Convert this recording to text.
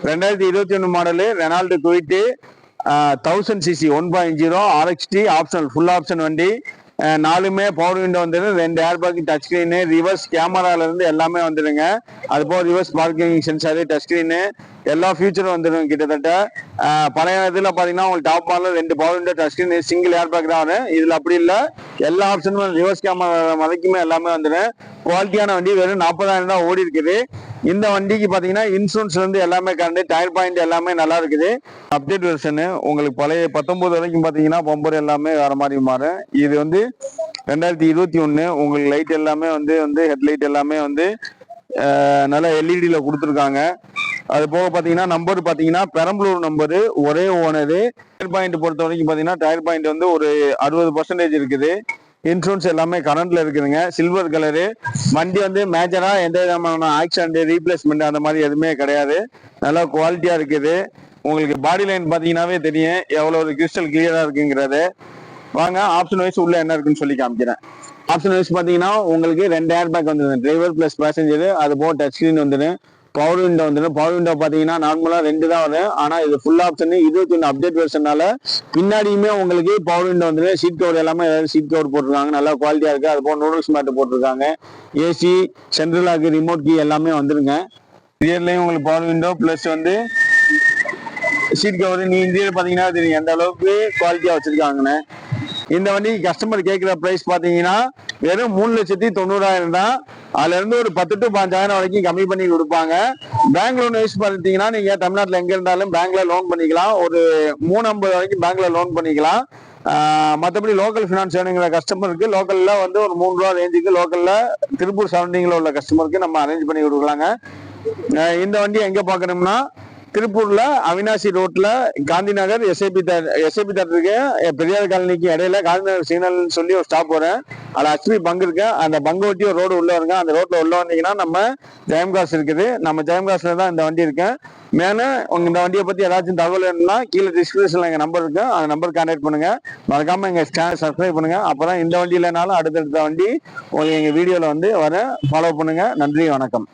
2021 model Renault Kwid 1000cc 1.0 RXT optional full option வண்டி. நாலுமே power window வந்துடும். 2 air back, touch screen, reverse கேமரால இருந்து எல்லாமே வந்துடுங்க. அது போக reverse parking sensor, touch screen எல்லா ஃபியூச்சரும் வந்துடும் கிட்டத்தட்ட. பழைய இதில் பார்த்தீங்கன்னா உங்களுக்கு டாப் மாடல 2 power window, touch screen, single air bag தான் வரும். இதில் அப்படி இல்லை, எல்லா ஆப்ஷனும் ரிவர்ஸ் கேமரா வரைக்குமே எல்லாமே வந்துடும். குவாலிட்டியான வண்டி. வெறும் 40,000 தான் ஓடி இருக்குது. இந்த வண்டிக்கு பார்த்தீங்கன்னா இன்சூரன்ஸ்ல இருந்து எல்லாமே கரண்ட், டயர் பாயிண்ட் எல்லாமே நல்லா இருக்குது. அப்டேட் வெர்ஷனு உங்களுக்கு பழைய 19 வரைக்கும் பார்த்தீங்கன்னா பம்பர் எல்லாமே வேற மாதிரி மாறும். இது வந்து 2021 உங்களுக்கு லைட் எல்லாமே வந்து ஹெட்லைட் எல்லாமே நல்லா எல்இடியில் கொடுத்துருக்காங்க. அது போக பார்த்தீங்கன்னா நம்பர் பார்த்தீங்கன்னா பெரம்பலூர் நம்பரு, ஒரே ஓனரு. டயர் பாயிண்ட் பொறுத்த வரைக்கும் பார்த்தீங்கன்னா டயர் பாயிண்ட் ஒரு 60% இருக்குது. இன்சூரன்ஸ் எல்லாமே கரண்ட்ல இருக்குதுங்க. சில்வர் கலரு வண்டி. மேஜரா எந்த விதமான ஆக்சிடென்ட், ரீப்ளேஸ்மெண்ட் அந்த மாதிரி எதுவுமே கிடையாது. நல்லா குவாலிட்டியா இருக்குது. உங்களுக்கு பாடி லைன் பார்த்தீங்கன்னாவே தெரியும் எவ்வளோ ஒரு கிறிஸ்டல் கிளியரா இருக்குங்கிறது. வாங்க ஆப்ஷன் வைஸ் உள்ள என்ன இருக்குன்னு சொல்லி காமிக்கிறேன். ஆப்ஷன் வைஸ் பார்த்தீங்கன்னா உங்களுக்கு 2 ஏர் பேக் வந்துடும், டிரைவர் பிளஸ் பேசஞ்சரு. அது போக டச் ஸ்கிரீன் வந்துடும், பவர் விண்டோ வந்துடும். பவர் விண்டோ பார்த்தீங்கன்னா நார்மலா 2 தான் வரும். ஆனால் இது ஃபுல் ஆப்ஷன் 21 அப்டேட் வெர்ஷனால பின்னாடியுமே உங்களுக்கு பவர் விண்டோ வந்துடும். சீட் கவர் எல்லாமே சீட் கவர் போட்டிருக்காங்க, நல்லா குவாலிட்டியா இருக்கு. அது போக நூடுல்ஸ் மேட் போட்டிருக்காங்க. AC, central lock, remote key எல்லாமே வந்துருங்க. ரியர்லயும் உங்களுக்கு power window plus seat cover. நீ இன்டீரியர் பார்த்தீங்கன்னா தெரியும் எந்த அளவுக்கு குவாலிட்டியா வச்சிருக்காங்கன்னு. இந்த வண்டி கஸ்டமர் கேட்கிற பிரைஸ் பார்த்தீங்கன்னா வெறும் 3,90,000 தான். அதுல இருந்து ஒரு 10 to 5,000 வரைக்கும் கம்மி பண்ணி கொடுப்பாங்க. பேங்க் லோன் யூஸ் பார்த்தீங்கன்னா நீங்க தமிழ்நாட்டில் எங்க இருந்தாலும் பேங்க்ல லோன் பண்ணிக்கலாம். ஒரு 350 வரைக்கும் பேங்க்ல லோன் பண்ணிக்கலாம். மற்றபடி லோக்கல் ஃபினான்ஸ் வேணுங்கிற கஸ்டமருக்கு லோக்கல்ல ஒரு 3 ரூபா ரேஞ்சுக்கு லோக்கல்ல திருப்பூர் சரௌண்டிங்ல உள்ள கஸ்டமருக்கு நம்ம அரேஞ்ச் பண்ணி கொடுக்கலாங்க. இந்த வண்டி எங்க பார்க்கணும்னா திருப்பூர்ல அவினாசி ரோட்ல காந்தி நகர் எஸ்ஐபி தேட்டருக்கு பெரியார் காலனிக்கு இடையில காந்தி நகர் சிக்னல் சொல்லி ஒரு ஸ்டாப் போறேன். அதுல ஹெச்பி பங்கு இருக்கு. அந்த பங்கு ஒட்டி ஒரு ரோடு உள்ள வருங்க. அந்த ரோட்ல உள்ள வந்தீங்கன்னா நம்ம ஜெயம்காஸ் இருக்குது. நம்ம ஜெயம்காஸ்ல தான் இந்த வண்டி இருக்கு. மேல இந்த வண்டியை பத்தி ஏதாச்சும் தகவல் வேணும்னா கீழே டிஸ்கிரிப்ஷன்ல எங்க நம்பர் இருக்கு. அந்த நம்பர் கான்டாக்ட் பண்ணுங்க. மறக்காம எங்க சேனல் சப்ஸ்கிரைப் பண்ணுங்க. அப்பதான் இந்த வண்டி இல்லைனாலும் அடுத்தடுத்த வண்டி உங்களுக்கு எங்க வீடியோல வர ஃபாலோ பண்ணுங்க. நன்றி, வணக்கம்.